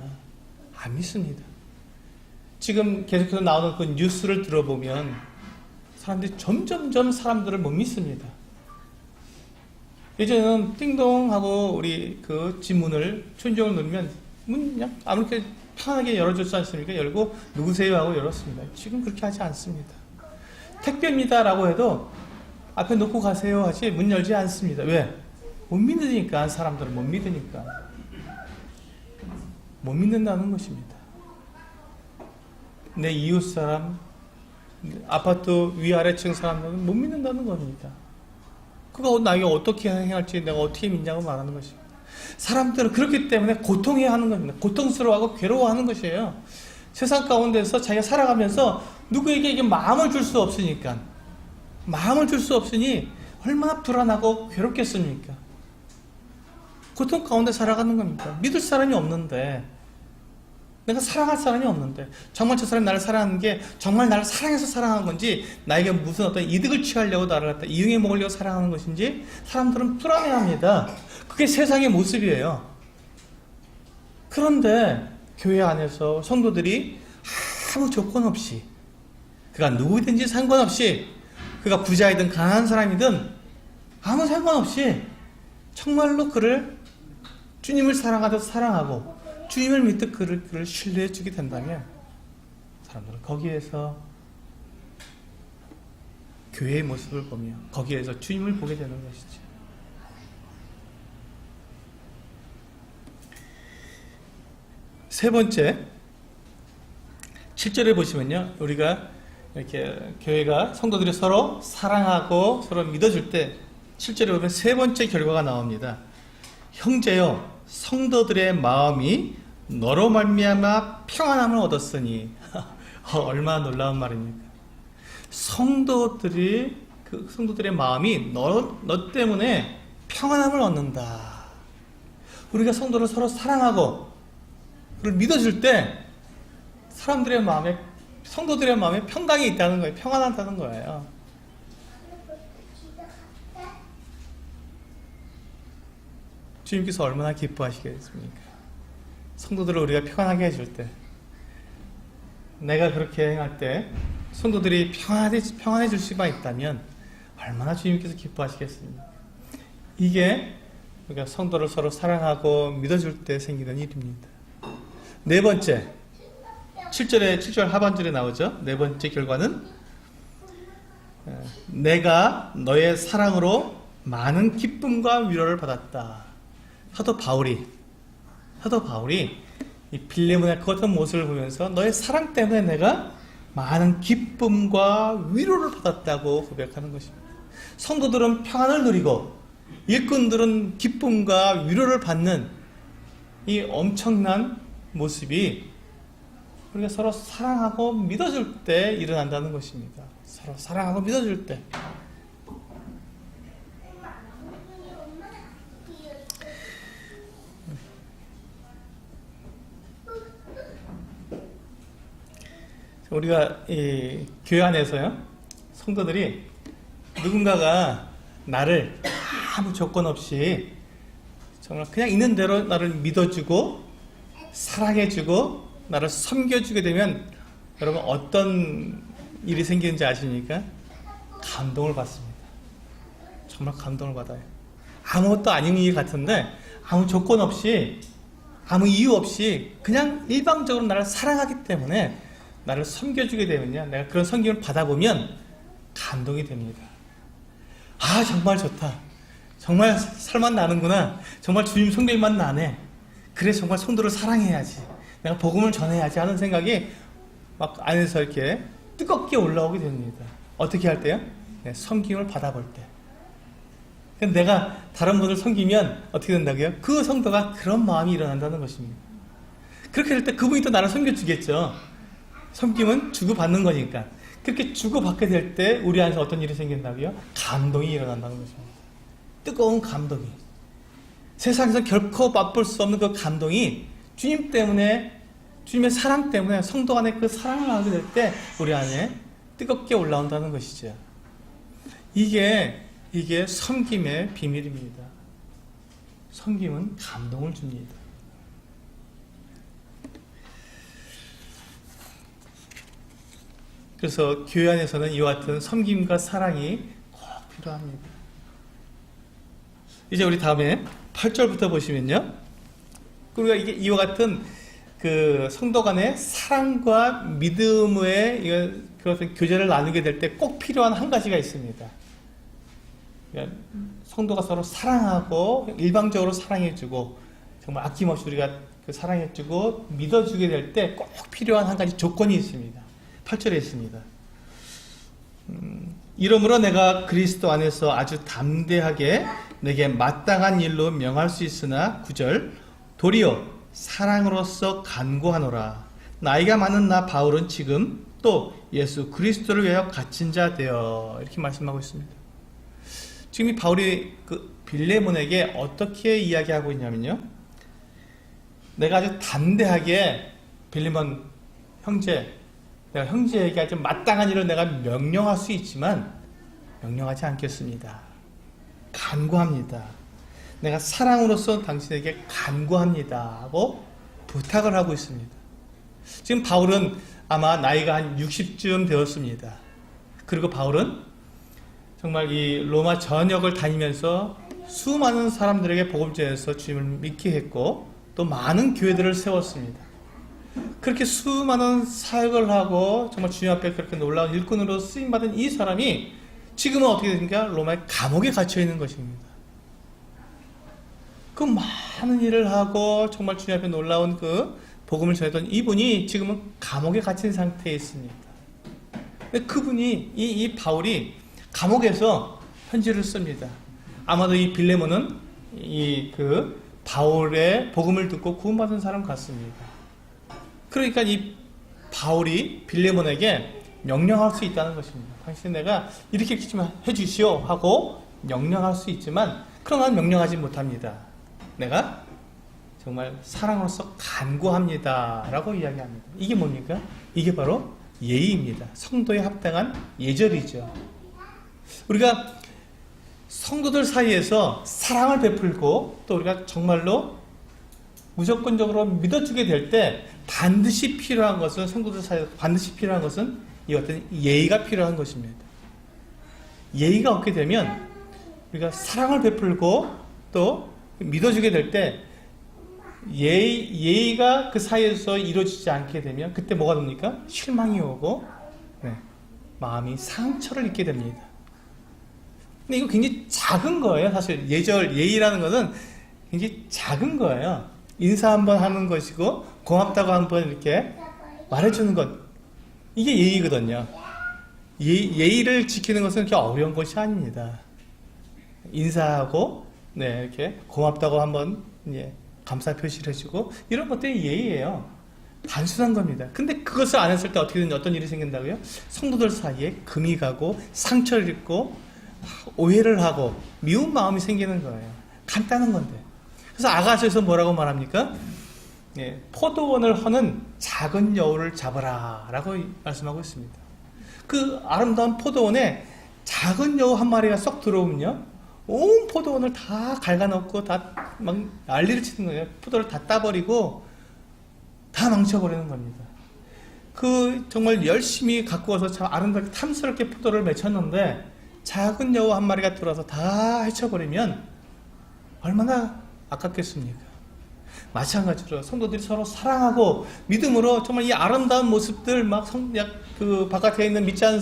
[SPEAKER 1] 지금 계속해서 나오는 그 뉴스를 들어보면 사람들이 점점점 사람들을 못 믿습니다. 예전에는 띵동 하고 우리 그 집 문을 천정을 누르면 문 그냥 아무렇게 편하게 열어줬지 않습니까? 열고 누구세요 하고 열었습니다. 지금 그렇게 하지 않습니다. 택배입니다 라고 해도 앞에 놓고 가세요 하지 문 열지 않습니다. 왜? 못 믿으니까. 사람들은 못 믿으니까. 못 믿는다는 것입니다. 내 이웃 사람, 아파트 위아래층 사람들은 못 믿는다는 겁니다. 그가 나에게 어떻게 행할지 내가 어떻게 믿냐고 말하는 것입니다. 사람들은 그렇기 때문에 고통해야 하는 겁니다. 고통스러워하고 괴로워하는 것이에요. 세상 가운데서 자기가 살아가면서 누구에게 이게 마음을 줄 수 없으니까, 마음을 줄 수 없으니 얼마나 불안하고 괴롭겠습니까? 고통 가운데 살아가는 겁니다. 믿을 사람이 없는데, 내가 사랑할 사람이 없는데, 정말 저 사람이 나를 사랑하는 게 정말 나를 사랑해서 사랑하는 건지, 나에게 무슨 어떤 이득을 취하려고 나를 갖다 이용해 먹으려고 사랑하는 것인지 사람들은 불안해합니다. 그게 세상의 모습이에요. 그런데 교회 안에서 성도들이 아무 조건 없이, 그가 누구든지 상관없이, 그가 부자이든 가난한 사람이든 아무 상관없이 정말로 그를 주님을 사랑하듯 사랑하고 주님을 믿듯 그를 신뢰해 주게 된다면, 사람들은 거기에서 교회의 모습을 보며 거기에서 주님을 보게 되는 것이죠. 세 번째, 7절에 보시면요, 우리가 이렇게 교회가 성도들이 서로 사랑하고 서로 믿어줄 때 7절에 보면 세 번째 결과가 나옵니다. 형제여, 성도들의 마음이 너로 말미암아 평안함을 얻었으니. 얼마나 놀라운 말입니까? 성도들의 마음이 너 때문에 평안함을 얻는다. 우리가 성도를 서로 사랑하고 그를 믿어줄 때 성도들의 마음에 평강이 있다는 거예요. 평안하다는 거예요. 주님께서 얼마나 기뻐하시겠습니까? 성도들을 우리가 평안하게 해줄 때, 내가 그렇게 행할 때 성도들이 평안해질 수만 있다면 얼마나 주님께서 기뻐하시겠습니까? 이게 우리가 성도를 서로 사랑하고 믿어줄 때 생기는 일입니다. 네 번째, 7절 하반절에 나오죠. 네 번째 결과는 내가 너의 사랑으로 많은 기쁨과 위로를 받았다. 사도 바울이 이 빌레몬의 그 같은 모습을 보면서 너의 사랑 때문에 내가 많은 기쁨과 위로를 받았다고 고백하는 것입니다. 성도들은 평안을 누리고 일꾼들은 기쁨과 위로를 받는 이 엄청난 모습이 우리가 서로 사랑하고 믿어줄 때 일어난다는 것입니다. 서로 사랑하고 믿어줄 때. 우리가 이 교회 안에서요, 성도들이 누군가가 나를 아무 조건 없이 정말 그냥 있는 대로 나를 믿어주고 사랑해주고 나를 섬겨주게 되면 여러분 어떤 일이 생기는지 아십니까? 감동을 받습니다. 정말 감동을 받아요. 아무것도 아닌 일 같은데 아무 조건 없이 아무 이유 없이 그냥 일방적으로 나를 사랑하기 때문에 나를 섬겨주게 되면요, 내가 그런 섬김을 받아보면 감동이 됩니다. 아, 정말 좋다. 정말 살만 나는구나. 정말 주님 섬길만 나네. 그래, 정말 성도를 사랑해야지. 내가 복음을 전해야지 하는 생각이 막 안에서 이렇게 뜨겁게 올라오게 됩니다. 어떻게 할 때요? 네, 섬김을 받아볼 때. 내가 다른 분을 섬기면 어떻게 된다고요? 그 성도가 그런 마음이 일어난다는 것입니다. 그렇게 될 때 그분이 또 나를 섬겨주겠죠. 섬김은 주고받는 거니까. 그렇게 주고받게 될 때 우리 안에서 어떤 일이 생긴다고요? 감동이 일어난다는 것입니다. 뜨거운 감동이. 세상에서 결코 맛볼 수 없는 그 감동이 주님 때문에, 주님의 사랑 때문에 성도 안에 그 사랑을 하게 될 때 우리 안에 뜨겁게 올라온다는 것이죠. 이게 섬김의 비밀입니다. 섬김은 감동을 줍니다. 그래서 교회 안에서는 이와 같은 섬김과 사랑이 꼭 필요합니다. 이제 우리 다음에 8절부터 보시면요, 우리가 이와 같은 그 성도 간의 사랑과 믿음의 그것을 교제를 나누게 될 때 꼭 필요한 한 가지가 있습니다. 그러니까 성도가 서로 사랑하고 일방적으로 사랑해주고 정말 아낌없이 우리가 사랑해주고 믿어주게 될 때 꼭 필요한 한 가지 조건이 있습니다. 8절에 있습니다. 이러므로 내가 그리스도 안에서 아주 담대하게 내게 마땅한 일로 명할 수 있으나 9절 도리어 사랑으로서 간구하노라. 나이가 많은 나 바울은 지금 또 예수 그리스도를 위하여 갇힌 자 되어, 이렇게 말씀하고 있습니다. 지금 이 바울이 그 빌레몬에게 어떻게 이야기하고 있냐면요, 내가 아주 담대하게 빌레몬 형제, 내가 형제에게 아주 마땅한 일을 내가 명령할 수 있지만 명령하지 않겠습니다. 간구합니다. 내가 사랑으로서 당신에게 간구합니다 하고 부탁을 하고 있습니다. 지금 바울은 아마 나이가 한 60쯤 되었습니다. 그리고 바울은 정말 이 로마 전역을 다니면서 수많은 사람들에게 복음 전해서 주님을 믿게 했고 또 많은 교회들을 세웠습니다. 그렇게 수많은 사역을 하고 정말 주님 앞에 그렇게 놀라운 일꾼으로 쓰임받은 이 사람이 지금은 어떻게 됩니까? 로마의 감옥에 갇혀 있는 것입니다. 그 많은 일을 하고 정말 주님 앞에 놀라운 그 복음을 전했던 이분이 지금은 감옥에 갇힌 상태에 있습니다. 근데 그분이 이 바울이 감옥에서 편지를 씁니다. 아마도 이 빌레몬은 그 바울의 복음을 듣고 구원받은 사람 같습니다. 그러니까 이 바울이 빌레몬에게 명령할 수 있다는 것입니다. 당신 내가 이렇게 좀 해주시오 하고 명령할 수 있지만 그러나 명령하지 못합니다. 내가 정말 사랑으로서 간구합니다 라고 이야기합니다. 이게 뭡니까? 이게 바로 예의입니다. 성도에 합당한 예절이죠. 우리가 성도들 사이에서 사랑을 베풀고 또 우리가 정말로 무조건적으로 믿어주게 될 때 반드시 필요한 것은 성도들 사이에서 반드시 필요한 것은 이 어떤 예의가 필요한 것입니다. 예의가 없게 되면 우리가 사랑을 베풀고 또 믿어주게 될 때 예의가 그 사이에서 이루어지지 않게 되면 그때 뭐가 됩니까? 실망이 오고 마음이 상처를 입게 됩니다. 근데 이거 굉장히 작은 거예요. 사실 예의라는 것은 굉장히 작은 거예요. 인사 한번 하는 것이고 고맙다고 한번 이렇게 말해주는 것, 이게 예의거든요. 예의를 지키는 것은 그렇게 어려운 것이 아닙니다. 인사하고 이렇게 고맙다고 한번 감사 표시를 해주고 이런 것들이 예의예요. 단순한 겁니다. 근데 그것을 안 했을 때 어떤 일이 생긴다고요? 성도들 사이에 금이 가고 상처를 입고 오해를 하고 미운 마음이 생기는 거예요. 간단한 건데. 그래서 아가서에서 뭐라고 말합니까? 포도원을 허는 작은 여우를 잡아라 라고 말씀하고 있습니다. 그 아름다운 포도원에 작은 여우 한 마리가 쏙 들어오면요, 온 포도원을 다 갉아놓고 다 막 난리를 치는 거예요. 포도를 다 따버리고 다 망쳐버리는 겁니다. 그 정말 열심히 갖고 와서 참 아름답게 탐스럽게 포도를 맺혔는데 작은 여우 한 마리가 들어와서 다 헤쳐버리면 얼마나 아깝겠습니까? 마찬가지로 성도들이 서로 사랑하고 믿음으로 정말 이 아름다운 모습들 그 바깥에 있는 믿지 않는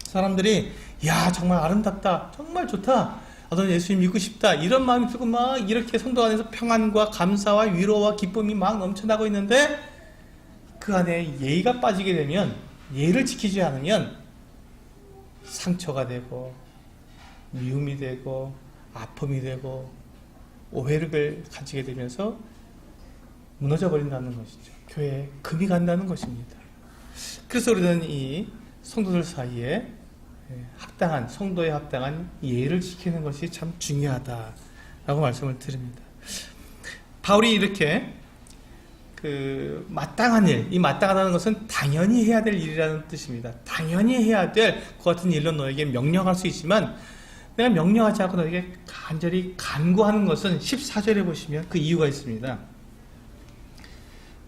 [SPEAKER 1] 사람들이 야 정말 아름답다, 정말 좋다, 나도 예수님 믿고 싶다 이런 마음이 들고 막 이렇게 성도 안에서 평안과 감사와 위로와 기쁨이 막 넘쳐나고 있는데 그 안에 예의가 빠지게 되면, 예의를 지키지 않으면 상처가 되고 미움이 되고 아픔이 되고 오해를 가지게 되면서 무너져 버린다는 것이죠. 교회에 금이 간다는 것입니다. 그래서 우리는 이 성도들 사이에 합당한, 성도에 합당한 예의를 지키는 것이 참 중요하다라고 말씀을 드립니다. 바울이 이렇게 그 마땅한 일, 이 마땅하다는 것은 당연히 해야 될 일이라는 뜻입니다. 당연히 해야 될 그 같은 일로 너에게 명령할 수 있지만 내가 명령하지 않고 너에게 간절히 간구하는 것은 14절에 보시면 그 이유가 있습니다.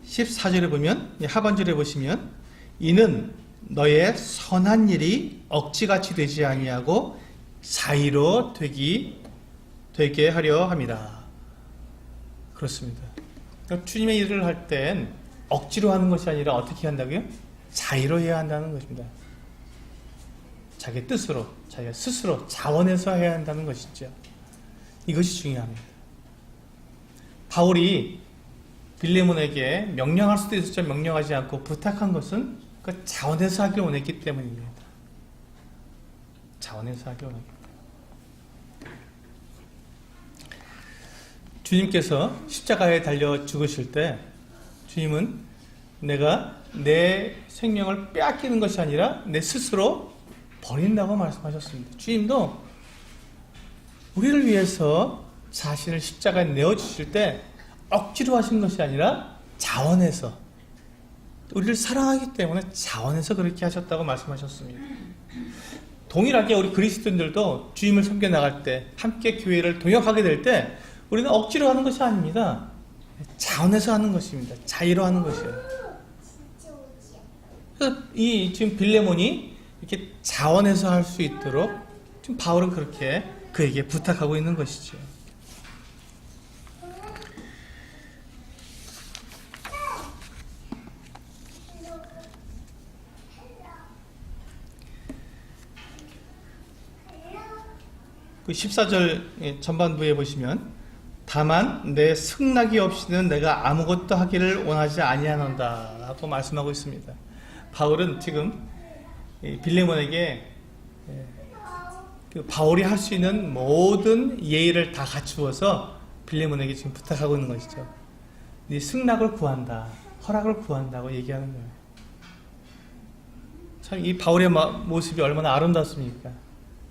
[SPEAKER 1] 14절에 보면, 하반절에 보시면, 이는 너의 선한 일이 억지같이 되지 아니하고 자의로 되게 하려 함이라. 그렇습니다. 그러니까 주님의 일을 할 땐 억지로 하는 것이 아니라 어떻게 한다고요? 자의로 해야 한다는 것입니다. 자기 뜻으로, 자기가 스스로 자원해서 해야 한다는 것이죠. 이것이 중요합니다. 바울이 빌레몬에게 명령할 수도 있었지만 명령하지 않고 부탁한 것은 그 자원해서 하길 원했기 때문입니다. 자원해서 하길 원했기 때문에. 주님께서 십자가에 달려 죽으실 때 주님은 내가 내 생명을 빼앗기는 것이 아니라 내 스스로 버린다고 말씀하셨습니다. 주님도 우리를 위해서 자신을 십자가에 내어주실 때 억지로 하신 것이 아니라 자원해서, 우리를 사랑하기 때문에 자원해서 그렇게 하셨다고 말씀하셨습니다. 동일하게 우리 그리스도인들도 주님을 섬겨 나갈 때, 함께 교회를 동역하게 될 때 우리는 억지로 하는 것이 아닙니다. 자원해서 하는 것입니다. 자의로 하는 것이에요. 그래서 지금 빌레몬이 이렇게 자원해서 할 수 있도록 지금 바울은 그렇게 그에게 부탁하고 있는 것이죠. 그 14절 전반부에 보시면 다만 내 승낙이 없이는 내가 아무것도 하기를 원하지 아니하노다 라고 말씀하고 있습니다. 바울은 지금 빌레몬에게 바울이 할 수 있는 모든 예의를 다 갖추어서 빌레몬에게 지금 부탁하고 있는 것이죠. 네 승낙을 구한다, 허락을 구한다고 얘기하는 거예요. 참 이 바울의 모습이 얼마나 아름답습니까?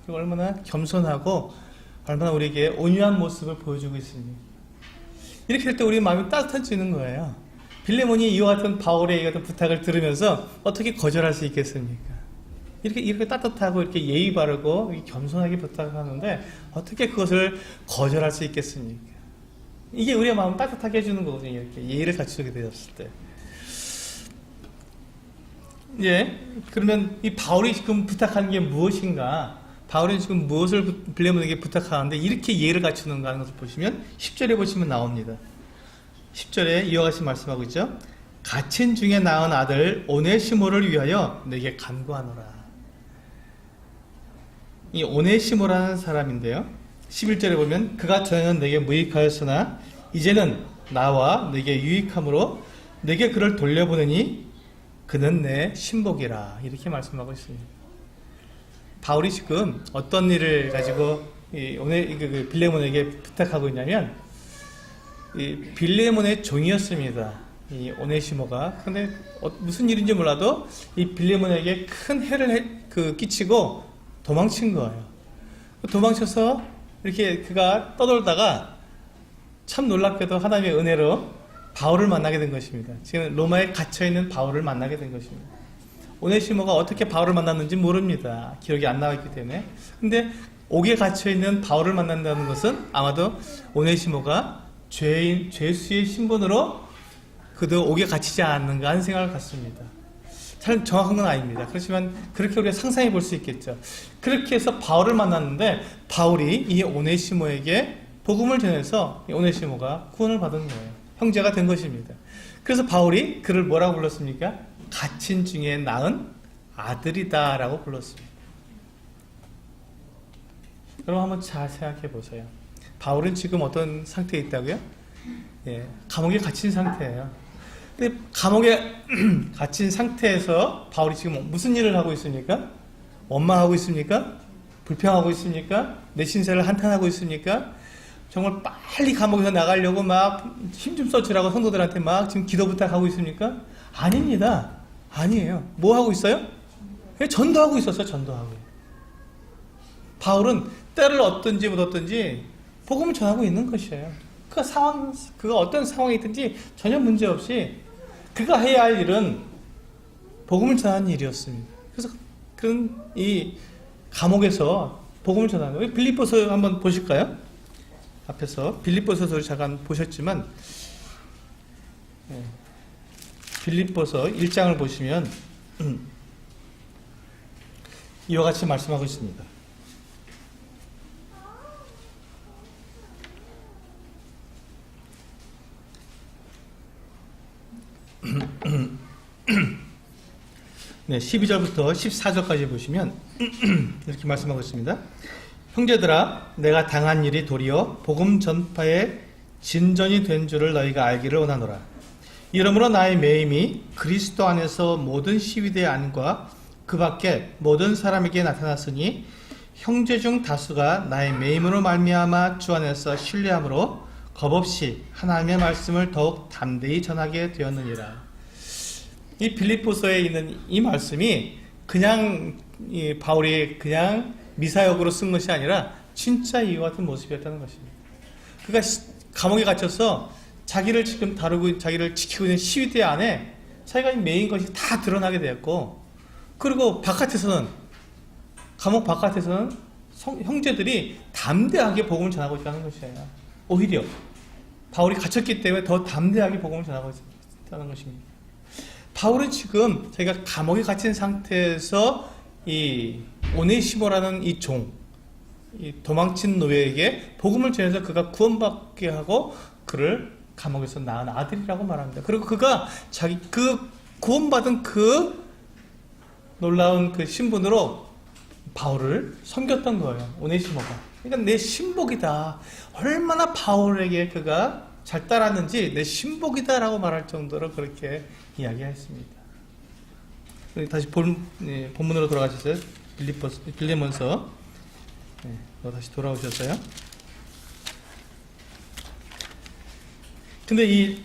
[SPEAKER 1] 그리고 얼마나 겸손하고 얼마나 우리에게 온유한 모습을 보여주고 있습니다. 이렇게 될 때 우리 마음이 따뜻해지는 거예요. 빌레몬이 이와 같은 바울의 이 같은 부탁을 들으면서 어떻게 거절할 수 있겠습니까? 이렇게 따뜻하고 이렇게 예의 바르고 이렇게 겸손하게 부탁하는데 어떻게 그것을 거절할 수 있겠습니까? 이게 우리의 마음을 따뜻하게 해주는 거거든요. 이렇게 예의를 갖추게 되었을 때. 그러면 이 바울이 지금 부탁하는 게 무엇인가? 바울은 지금 무엇을 빌레몬에게 부탁하는데 이렇게 예의를 갖추는가 하는 것을 보시면 10절에 보시면 나옵니다. 10절에 이와 같이 말씀하고 있죠. 갇힌 중에 낳은 아들 오네시모를 위하여 내게 간구하노라. 이 오네시모라는 사람인데요. 11절에 보면 그가 전에는 내게 무익하였으나 이제는 나와 내게 유익함으로 내게 그를 돌려보내니 그는 내 신복이라. 이렇게 말씀하고 있습니다. 바울이 지금 어떤 일을 가지고 빌레몬에게 부탁하고 있냐면 이 빌레몬의 종이었습니다. 이 오네시모가. 그런데 무슨 일인지 몰라도 이 빌레몬에게 큰 해를 끼치고 도망친 거예요. 도망쳐서 이렇게 그가 떠돌다가 참 놀랍게도 하나님의 은혜로 바울을 만나게 된 것입니다. 지금 로마에 갇혀있는 바울을 만나게 된 것입니다. 오네시모가 어떻게 바울을 만났는지 모릅니다. 기록이 안 나와 있기 때문에. 근데 옥에 갇혀있는 바울을 만난다는 것은 아마도 오네시모가 죄수의 신분으로 그도 옥에 갇히지 않는가 하는 생각을 갖습니다. 잘 정확한 건 아닙니다. 그렇지만 그렇게 우리가 상상해 볼 수 있겠죠. 그렇게 해서 바울을 만났는데 바울이 이 오네시모에게 복음을 전해서 오네시모가 구원을 받은 거예요. 형제가 된 것입니다. 그래서 바울이 그를 뭐라고 불렀습니까? 갇힌 중에 낳은 아들이다 라고 불렀습니다. 여러분 한번 잘 생각해 보세요. 바울은 지금 어떤 상태에 있다고요? 감옥에 갇힌 상태예요. 근데 감옥에 갇힌 상태에서 바울이 지금 무슨 일을 하고 있습니까? 원망하고 있습니까? 불평하고 있습니까? 내 신세를 한탄하고 있습니까? 정말 빨리 감옥에서 나가려고 막 힘 좀 써주라고 성도들한테 막 지금 기도 부탁하고 있습니까? 아닙니다. 아니에요. 뭐 하고 있어요? 전도하고 있었어요. 전도하고. 바울은 때를 얻든지 못 얻든지 복음을 전하고 있는 것이에요. 그가 어떤 상황이 있든지 전혀 문제 없이 그가 해야 할 일은 복음을 전하는 일이었습니다. 그래서 그는 이 감옥에서 복음을 전하는 거예요. 빌립보서 한번 보실까요? 앞에서 빌립보서를 잠깐 보셨지만 빌립보서 1장을 보시면 이와 같이 말씀하고 있습니다. 네, 12절부터 14절까지 보시면 이렇게 말씀하고 있습니다. 형제들아, 내가 당한 일이 도리어 복음 전파의 진전이 된 줄을 너희가 알기를 원하노라. 이러므로 나의 매임이 그리스도 안에서 모든 시위대 안과 그 밖에 모든 사람에게 나타났으니 형제 중 다수가 나의 매임으로 말미암아 주 안에서 신뢰함으로 겁없이 하나님의 말씀을 더욱 담대히 전하게 되었느니라. 이 빌립보서에 있는 이 말씀이 그냥 바울이 그냥 미사역으로 쓴 것이 아니라 진짜 이와 같은 모습이었다는 것입니다. 그가 감옥에 갇혀서 자기를 지금 다루고 자기를 지키고 있는 시위대 안에 자기가 매인 것이 다 드러나게 되었고, 그리고 바깥에서는, 감옥 바깥에서는 형제들이 담대하게 복음을 전하고 있다는 것이에요. 오히려 바울이 갇혔기 때문에 더 담대하게 복음을 전하고 있다는 것입니다. 바울은 지금 자기가 감옥에 갇힌 상태에서 이 오네시모라는 이 이 도망친 노예에게 복음을 전해서 그가 구원받게 하고 그를 감옥에서 낳은 아들이라고 말합니다. 그리고 그가 그 구원받은 그 놀라운 그 신분으로 바울을 섬겼던 거예요. 오네시모가. 그러니까 내 신복이다. 얼마나 바울에게 그가 잘 따랐는지 내 신복이다라고 말할 정도로 그렇게 이야기했습니다. 다시 본문으로 돌아가셨어요. 빌레몬서. 다시 돌아오셨어요. 근데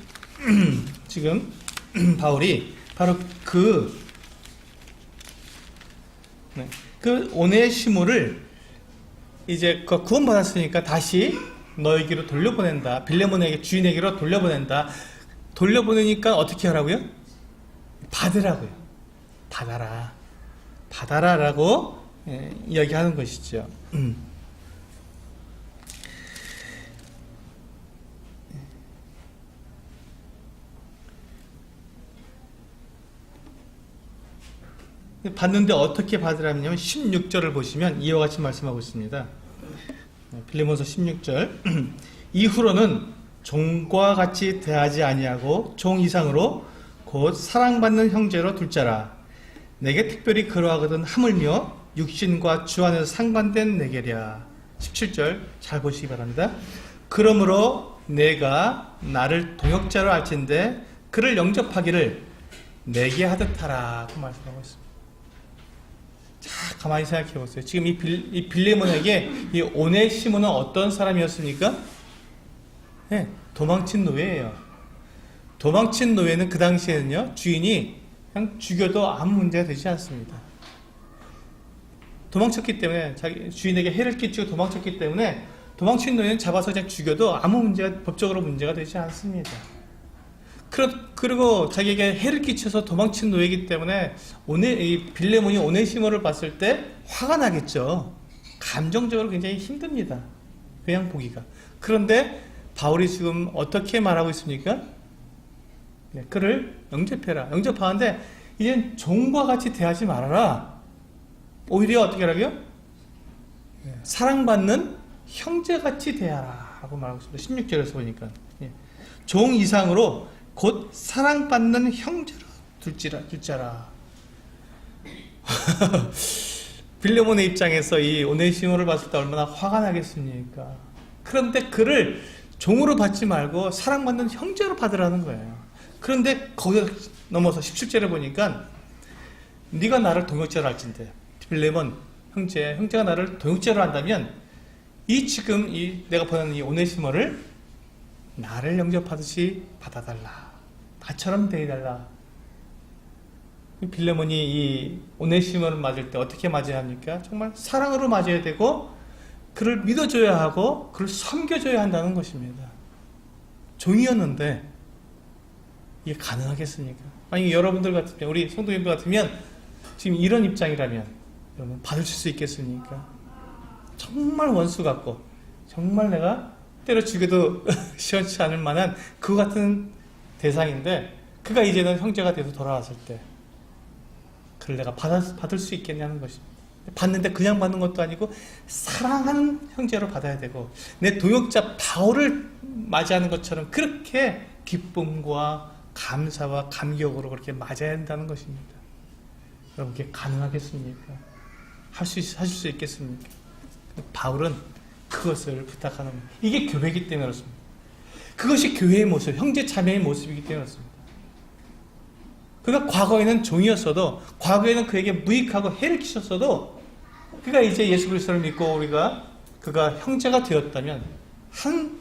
[SPEAKER 1] 지금 바울이 바로 그 오네시모를 이제 구원받았으니까 다시 너에게로 돌려보낸다. 빌레몬에게 주인에게로 돌려보낸다. 돌려보내니까 어떻게 하라고요? 받으라고요. 받아라라고 이야기하는 것이죠. 받는데 어떻게 받으라냐면 16절을 보시면 이와 같이 말씀하고 있습니다. 빌레몬서 16절. 이후로는 종과 같이 대하지 아니하고 종 이상으로 곧 사랑받는 형제로 둘자라. 내게 특별히 그러하거든 하물며 육신과 주 안에서 상관된 내게랴. 17절 잘 보시기 바랍니다. 그러므로 내가 나를 동역자로 알진대 그를 영접하기를 내게 하듯 하라. 그 말씀하고 있습니다. 자, 가만히 생각해 보세요. 지금 이 빌레몬에게 이 오네시모는 어떤 사람이었습니까? 네, 도망친 노예예요. 도망친 노예는 그 당시에는요, 주인이 그냥 죽여도 아무 문제가 되지 않습니다. 도망쳤기 때문에, 자기 주인에게 해를 끼치고 도망쳤기 때문에 도망친 노예는 잡아서 그냥 죽여도 아무 문제가, 법적으로 문제가 되지 않습니다. 그리고 자기에게 해를 끼쳐서 도망친 노예이기 때문에 이 빌레몬이 오네시모를 봤을 때 화가 나겠죠. 감정적으로 굉장히 힘듭니다. 그냥 보기가. 그런데 바울이 지금 어떻게 말하고 있습니까? 네, 그를 영접해라. 영접하는데 이젠 종과 같이 대하지 말아라. 오히려 어떻게 하라고요? 네, 사랑받는 형제같이 대하라 라고 말하고 있습니다. 16절에서 보니까 종 이상으로 곧 사랑받는 형제로 둘자라. 빌레몬의 입장에서 이 오네시모를 봤을 때 얼마나 화가 나겠습니까? 그런데 그를 종으로 받지 말고 사랑받는 형제로 받으라는 거예요. 그런데 거기서 넘어서 17절에 보니까 네가 나를 동역자로 할진대. 빌레몬 형제가 나를 동역자로 한다면 지금 내가 보는 이 오네시모를 나를 영접하듯이 받아달라. 나처럼 대해달라. 빌레몬이 이 오네시모를 맞을 때 어떻게 맞아야 합니까? 정말 사랑으로 맞아야 되고 그를 믿어줘야 하고 그를 섬겨줘야 한다는 것입니다. 종이었는데 이게 가능하겠습니까? 아니 여러분들 같으면, 우리 성도님들 같으면 지금 이런 입장이라면 여러분 받으실 수 있겠습니까? 정말 원수 같고 정말 내가 때려 죽여도 시원치 않을 만한 그 같은 대상인데 그가 이제는 형제가 돼서 돌아왔을 때 그를 내가 받을 수 있겠냐는 것입니다. 받는데 그냥 받는 것도 아니고 사랑하는 형제로 받아야 되고 내 동역자 바울을 맞이하는 것처럼 그렇게 기쁨과 감사와 감격으로 그렇게 맞아야 한다는 것입니다. 여러분 그게 가능하겠습니까? 하실 수 있겠습니까? 바울은 그것을 부탁하는 거예요. 이게 교회이기 때문에 그렇습니다. 그것이 교회의 모습, 형제 자매의 모습이기 때문에 그렇습니다. 그가 과거에는 종이었어도, 과거에는 그에게 무익하고 해를 끼쳤어도, 그가 이제 예수 그리스도를 믿고 그가 형제가 되었다면, 한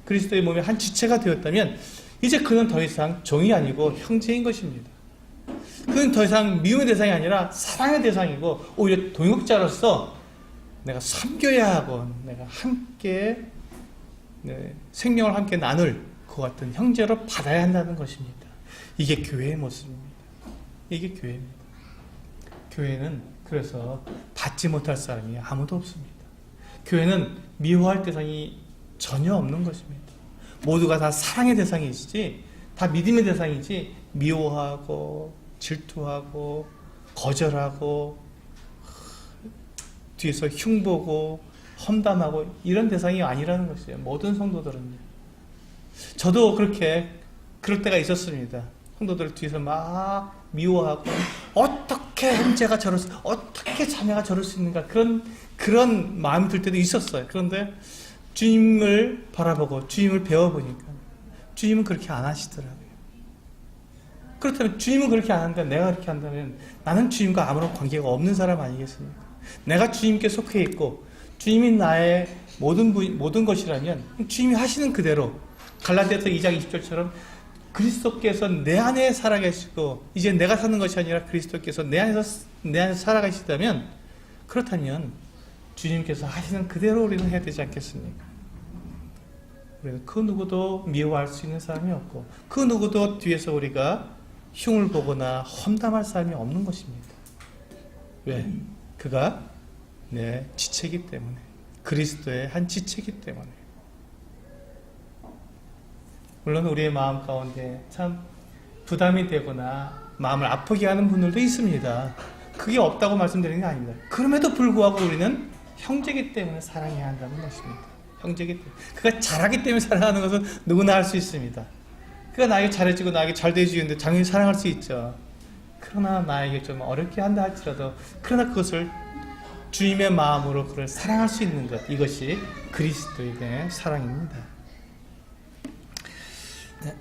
[SPEAKER 1] 그리스도의 몸의 한 지체가 되었다면, 이제 그는 더 이상 종이 아니고 형제인 것입니다. 그는 더 이상 미움의 대상이 아니라 사랑의 대상이고, 오히려 동역자로서 내가 섬겨야 하고, 내가 함께, 생명을 함께 나눌 그 같은 형제로 받아야 한다는 것입니다. 이게 교회의 모습입니다. 이게 교회입니다. 교회는 그래서 받지 못할 사람이 아무도 없습니다. 교회는 미워할 대상이 전혀 없는 것입니다. 모두가 다 사랑의 대상이지, 다 믿음의 대상이지, 미워하고, 질투하고, 거절하고, 뒤에서 흉보고, 험담하고, 이런 대상이 아니라는 것이에요. 모든 성도들은요. 저도 그럴 때가 있었습니다. 성도들 뒤에서 막 미워하고 어떻게 형제가 저럴 수, 어떻게 자매가 저럴 수 있는가 그런 마음이 들 때도 있었어요. 그런데 주님을 바라보고 주님을 배워보니까 주님은 그렇게 안 하시더라고요. 그렇다면 주님은 그렇게 안 하는데 내가 그렇게 한다면 나는 주님과 아무런 관계가 없는 사람 아니겠습니까? 내가 주님께 속해 있고 주님이 나의 모든 것이라면 주님이 하시는 그대로 갈라디아서 2장 20절처럼 그리스도께서 내 안에 살아계시고 이제 내가 사는 것이 아니라 그리스도께서 내 안에 살아계시다면 그렇다면 주님께서 하시는 그대로 우리는 해야 되지 않겠습니까? 우리는 그 누구도 미워할 수 있는 사람이 없고 그 누구도 뒤에서 우리가 흉을 보거나 험담할 사람이 없는 것입니다. 왜? 그가 내 지체이기 때문에, 그리스도의 한 지체이기 때문에. 물론 우리의 마음 가운데 참 부담이 되거나 마음을 아프게 하는 분들도 있습니다. 그게 없다고 말씀드리는 게 아닙니다. 그럼에도 불구하고 우리는 형제이기 때문에 사랑해야 한다는 것입니다. 형제이기 때문에. 그가 잘하기 때문에 사랑하는 것은 누구나 할 수 있습니다. 그가 나에게 잘해주고 나에게 잘 대해주는데 당연히 사랑할 수 있죠. 그러나 나에게 좀 어렵게 한다 할지라도 그러나 그것을 주님의 마음으로 그를 사랑할 수 있는 것, 이것이 그리스도의 사랑입니다. 네.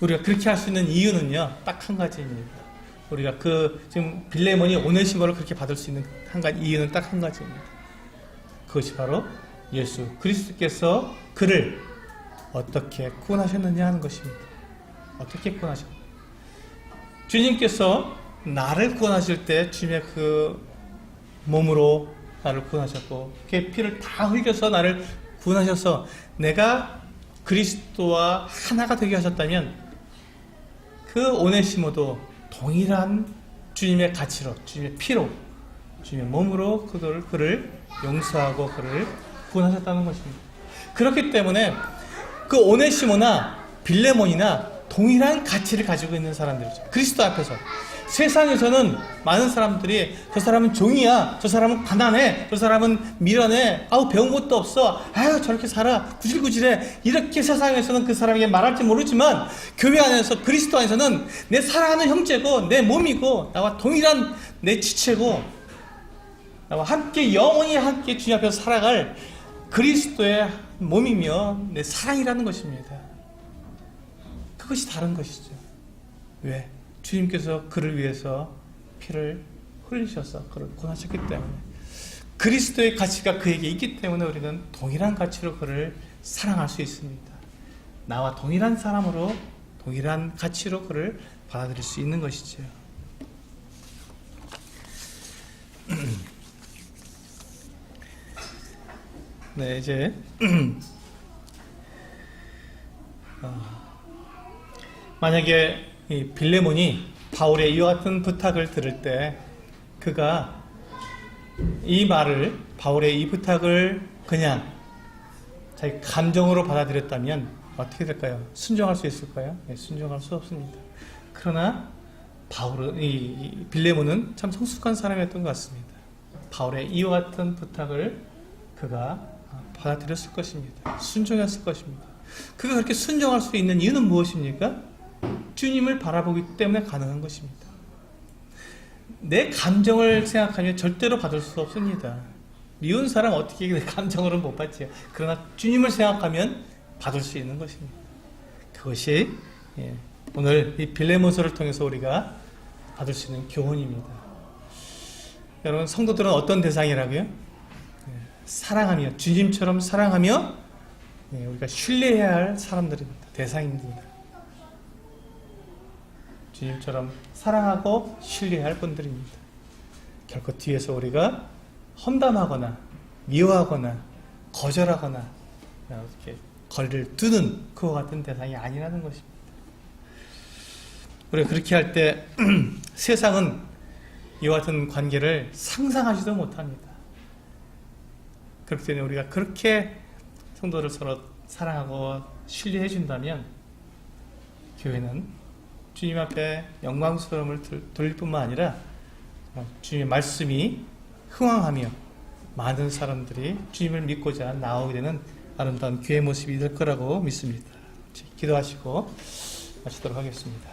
[SPEAKER 1] 우리가 그렇게 할 수 있는 이유는요, 딱 한 가지입니다. 우리가 지금 빌레몬이 오네시모를 그렇게 받을 수 있는 이유는 딱 한 가지입니다. 그것이 바로 예수 그리스도께서 그를 어떻게 구원하셨느냐 하는 것입니다. 어떻게 구원하셨느냐. 주님께서 나를 구원하실 때 주님의 그 몸으로 나를 구원하셨고 그의 피를 다 흘려서 나를 구원하셔서 내가 그리스도와 하나가 되게 하셨다면 그 오네시모도 동일한 주님의 가치로, 주님의 피로, 주님의 몸으로 그를 용서하고 그를 구원하셨다는 것입니다. 그렇기 때문에 그 오네시모나 빌레몬이나 동일한 가치를 가지고 있는 사람들이죠. 그리스도 앞에서. 세상에서는 많은 사람들이 저 사람은 종이야, 저 사람은 가난해, 저 사람은 미련해, 아우 배운 것도 없어, 아유 저렇게 살아, 구질구질해, 이렇게 세상에서는 그 사람에게 말할지 모르지만 교회 안에서 그리스도 안에서는 내 사랑하는 형제고 내 몸이고 나와 동일한 내 지체고 나와 함께 영원히 함께 주님 앞에서 살아갈 그리스도의 몸이며 내 사랑이라는 것입니다. 그것이 다른 것이죠. 왜? 주님께서 그를 위해서 피를 흘리셔서 그를 구원하셨기 때문에 그리스도의 가치가 그에게 있기 때문에 우리는 동일한 가치로 그를 사랑할 수 있습니다. 나와 동일한 사람으로 동일한 가치로 그를 받아들일 수 있는 것이죠. 네, 이제 만약에 이 빌레몬이 바울의 이와 같은 부탁을 들을 때 그가 이 말을, 바울의 이 부탁을 그냥 자기 감정으로 받아들였다면 어떻게 될까요? 순종할 수 있을까요? 네, 순종할 수 없습니다. 그러나 이 빌레몬은 참 성숙한 사람이었던 것 같습니다. 바울의 이와 같은 부탁을 그가 받아들였을 것입니다. 순종했을 것입니다. 그가 그렇게 순종할 수 있는 이유는 무엇입니까? 주님을 바라보기 때문에 가능한 것입니다. 내 감정을 생각하면 절대로 받을 수 없습니다. 미운 사람 어떻게 내 감정으로는 못 받지요. 그러나 주님을 생각하면 받을 수 있는 것입니다. 그것이 오늘 이 빌레몬서를 통해서 우리가 받을 수 있는 교훈입니다. 여러분, 성도들은 어떤 대상이라고요? 사랑하며, 주님처럼 사랑하며 우리가 신뢰해야 할 사람들입니다. 대상입니다. 주님처럼 사랑하고 신뢰할 분들입니다. 결코 뒤에서 우리가 험담하거나 미워하거나 거절하거나 이렇게 거리를 두는 그와 같은 대상이 아니라는 것입니다. 우리가 그렇게 할 때 세상은 이와 같은 관계를 상상하지도 못합니다. 그렇기 때문에 우리가 그렇게 성도를 서로 사랑하고 신뢰해 준다면 교회는 주님 앞에 영광스러움을 돌릴 뿐만 아니라 주님의 말씀이 흥황하며 많은 사람들이 주님을 믿고자 나오게 되는 아름다운 교회 모습이 될 거라고 믿습니다. 기도하시고 마치도록 하겠습니다.